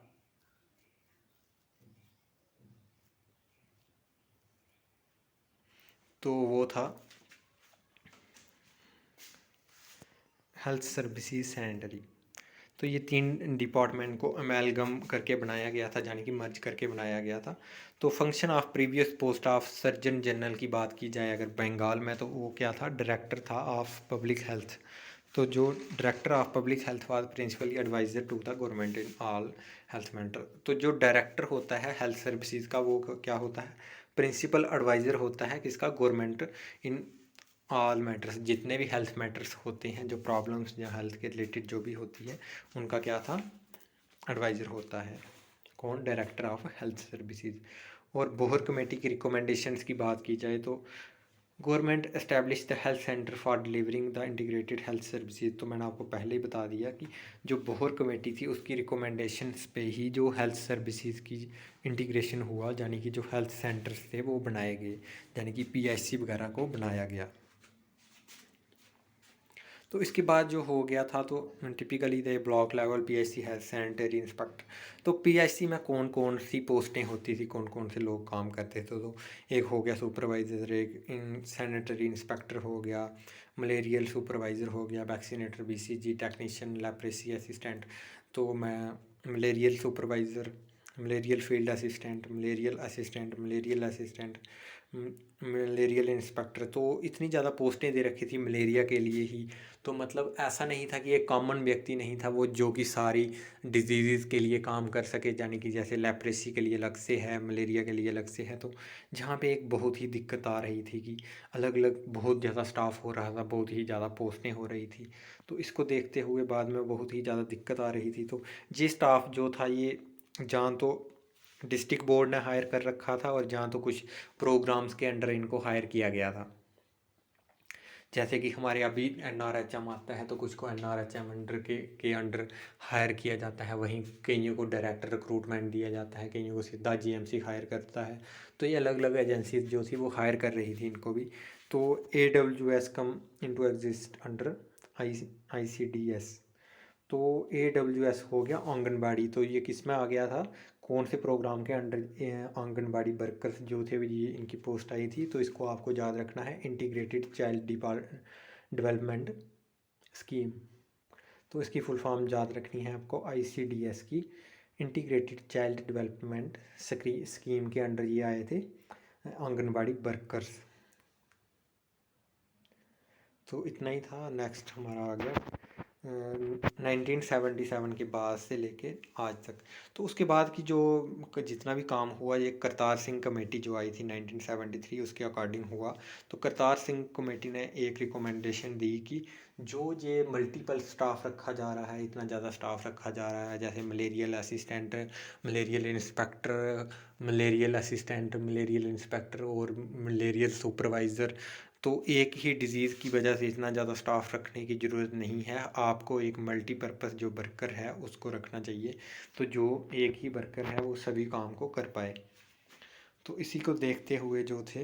S1: तो वो था हेल्थ सर्विसेज सैनिटरी। तो ये 3 डिपार्टमेंट को अमेलगम करके बनाया गया था, यानी कि मर्ज करके बनाया गया था। तो function of previous post of surgeon general की बात की जाए अगर बंगाल में, तो वो क्या था, डायरेक्टर था ऑफ पब्लिक हेल्थ। तो जो director of public health was principally adviser to the government in all health matter. तो जो डायरेक्टर होता है हेल्थ सर्विसेज का वो क्या होता है, प्रिंसिपल एडवाइज़र होता है किसका, गवर्नमेंट इन ऑल मैटर्स, जितने भी हेल्थ मैटर्स होते हैं, जो प्रॉब्लम्स या हेल्थ के रिलेटेड जो भी होती है उनका क्या था, एडवाइज़र होता है कौन, डायरेक्टर ऑफ हेल्थ सर्विसेज। और बोहर कमेटी की रिकमेंडेशंस की बात की जाए तो government establish the health centre for delivering the integrated health services. तो मैंने आपको पहले ही बता दिया कि जो बोहर कमेटी थी उसकी रिकमेंडेशंस पे ही जो हेल्थ सर्विसेज की इंटीग्रेशन हुआ, यानी कि जो हेल्थ सेंटर्स थे वो बनाए गए, यानी कि पीएचसी वगैरह को बनाया गया। तो इसके बाद जो हो गया था, तो typically the block level PHC है सैनिटरी इंस्पेक्टर। तो पीएचसी में कौन कौन सी पोस्टें होती थी, कौन कौन से लोग काम करते थे, तो एक हो गया सुपरवाइज़र, एक सैनिटरी इंस्पेक्टर हो गया, मलेरियल सुपरवाइज़र हो गया, vaccinator, BCG technician, leprosy assistant. तो मैं malarial supervisor, malarial field assistant, malarial assistant, malarial assistant, malarial inspector. तो इतनी ज़्यादा पोस्टें दे रखी थी मलेरिया के लिए ही। तो मतलब ऐसा नहीं था कि एक कॉमन व्यक्ति नहीं था वो जो कि सारी डिजीज़ के लिए काम कर सके, यानी कि जैसे लेप्रेसी के लिए अलग से है, मलेरिया के लिए अलग से है। तो जहाँ पे एक बहुत ही दिक्कत आ रही थी कि अलग अलग बहुत ज़्यादा स्टाफ हो रहा था, बहुत ही ज़्यादा पोस्टें हो रही थी। तो इसको देखते हुए बाद में बहुत ही ज़्यादा दिक्कत आ रही थी। तो ये स्टाफ जो था ये जहाँ तो डिस्ट्रिक्ट बोर्ड ने हायर कर रखा था और जहाँ तो कुछ प्रोग्राम्स के अंडर इनको हायर किया गया था। जैसे कि हमारे अभी एनआरएचएम आता है तो कुछ को एनआरएचएम अंडर के अंडर हायर किया जाता है, वहीं कईयों को डायरेक्टर रिक्रूटमेंट दिया जाता है, कईयों को सीधा जीएमसी हायर करता है। तो ये अलग अलग एजेंसीज जो थी वो हायर कर रही थी इनको भी। तो AWS come into exist under ICDS। तो AWS हो गया आंगनबाड़ी। तो ये किस में आ गया था, कौन से प्रोग्राम के अंडर आंगनबाड़ी वर्कर्स जो थे ये इनकी पोस्ट आई थी। तो इसको आपको याद रखना है, इंटीग्रेटेड चाइल्ड डेवलपमेंट स्कीम। तो इसकी फुल फॉर्म याद रखनी है आपको, ICDS की, इंटीग्रेटेड चाइल्ड डेवलपमेंट स्कीम के अंडर ये आए थे आंगनबाड़ी वर्कर्स। तो इतना ही था। नेक्स्ट हमारा आ गया 1977 के बाद से लेके आज तक। तो उसके बाद की जो जितना भी काम हुआ, ये करतार सिंह कमेटी जो आई थी 1973 उसके अकॉर्डिंग हुआ। तो करतार सिंह कमेटी ने एक रिकमेंडेशन दी कि जो ये मल्टीपल स्टाफ रखा जा रहा है, इतना ज़्यादा स्टाफ रखा जा रहा है, जैसे malarial assistant, malarial inspector, malarial assistant, malarial inspector और मलेरियल सुपरवाइज़र। तो एक ही डिज़ीज़ की वजह से इतना ज़्यादा स्टाफ रखने की ज़रूरत नहीं है। आपको एक मल्टीपर्पज़ जो वर्कर है उसको रखना चाहिए, तो जो एक ही वर्कर है वो सभी काम को कर पाए। तो इसी को देखते हुए जो थे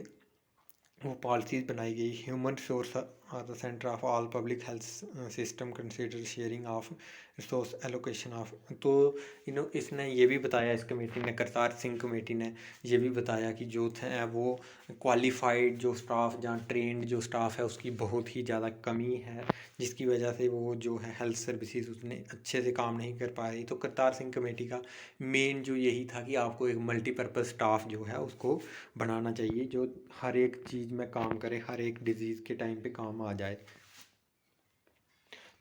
S1: वो पॉलिसीज़ बनाई गई। Human resource are the centre of all public health system consider sharing of resource allocation of. तो इसने ये भी बताया, इस कमेटी ने, करतार सिंह कमेटी ने ये भी बताया कि जो थे वो क्वालिफाइड जो स्टाफ, जहाँ ट्रेंड जो स्टाफ है उसकी बहुत ही ज़्यादा कमी है, जिसकी वजह से वो जो है हेल्थ सर्विसेज उसने अच्छे से काम नहीं कर पा रही। तो करतार सिंह कमेटी का मेन जो यही था कि आपको एक मल्टीपर्पज़ स्टाफ जो है उसको बनाना चाहिए, जो हर एक चीज़ में काम करे, हर एक डिजीज़ के टाइम पे काम आ जाए।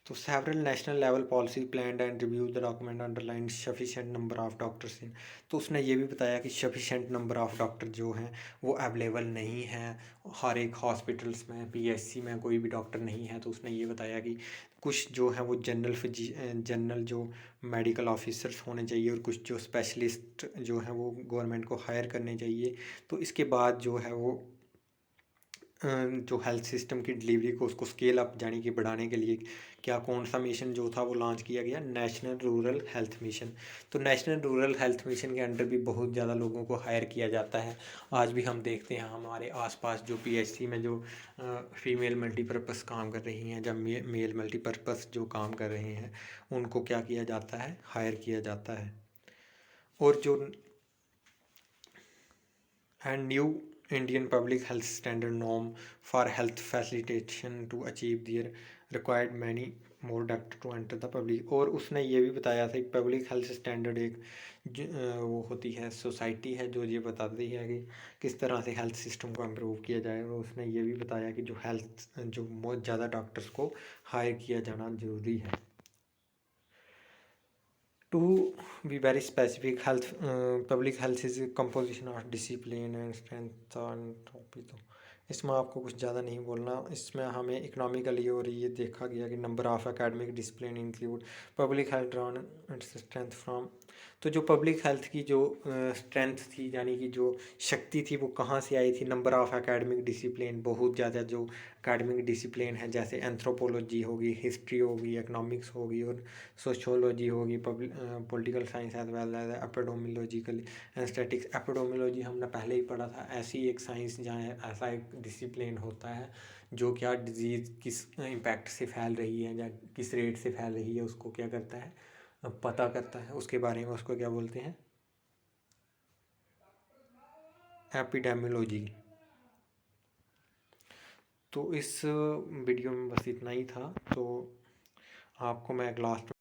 S1: तो several national level policy plan and review the document underline sufficient number of doctors इन। तो उसने ये भी बताया कि सफिशेंट नंबर ऑफ डॉक्टर जो हैं वो अवेलेबल नहीं है हर एक हॉस्पिटल्स में, PSC में कोई भी डॉक्टर नहीं है। तो उसने ये बताया कि कुछ जो है वो जनरल जो मेडिकल ऑफिसर्स होने चाहिए और कुछ जो स्पेशलिस्ट जो हैं वो गवर्नमेंट को हायर करने चाहिए। तो इसके बाद जो है वो जो हेल्थ सिस्टम की डिलीवरी को उसको स्केल अप यानी कि बढ़ाने के लिए क्या कौन सा मिशन जो था वो लॉन्च किया गया, नेशनल रूरल हेल्थ मिशन। तो नेशनल रूरल हेल्थ मिशन के अंडर भी बहुत ज़्यादा लोगों को हायर किया जाता है। आज भी हम देखते हैं हमारे आसपास जो PHC में जो फीमेल मल्टीपर्पज़ काम कर रही हैं, जब मेल मल्टीपर्पज़ जो काम कर रहे हैं उनको क्या किया जाता है, हायर किया जाता है। और जो and new Indian public health standard norm for health facilitation to achieve their required many more doctor to enter the public। और उसने ये भी बताया था कि पब्लिक हेल्थ स्टैंडर्ड एक वो होती है, सोसाइटी है जो ये बताती है कि किस तरह से हेल्थ सिस्टम को इम्प्रूव किया जाए। और उसने ये भी बताया कि जो बहुत ज़्यादा डॉक्टर्स को हायर किया जाना ज़रूरी है। To be very specific, public health is a composition of discipline and strength and topic। तो इसमें आपको कुछ ज़्यादा नहीं बोलना। इसमें हमें इकोनॉमिकली और ये देखा गया कि number of academic discipline include public health drawn its strength from. तो जो पब्लिक हेल्थ की जो स्ट्रेंथ थी यानी कि जो शक्ति थी वो कहाँ से आई थी, नंबर ऑफ एकेडमिक डिसिप्लिन, बहुत ज़्यादा जो एकेडमिक डिसिप्लिन है जैसे एंथ्रोपोलॉजी होगी, हिस्ट्री होगी, इकोनॉमिक्स होगी और सोशियोलॉजी होगी, political science as well as epidemiological and statistics. Epidemiology हमने पहले ही पढ़ा था, ऐसी एक साइंस जहाँ ऐसा एक डिसिप्लिन होता है जो क्या डिजीज़ किस इम्पैक्ट से फैल रही है या किस रेट से फैल रही है उसको क्या करता है, पता करता है, उसके बारे में उसको क्या बोलते हैं, एपिडेमियोलॉजी। तो इस वीडियो में बस इतना ही था। तो आपको मैं लास्ट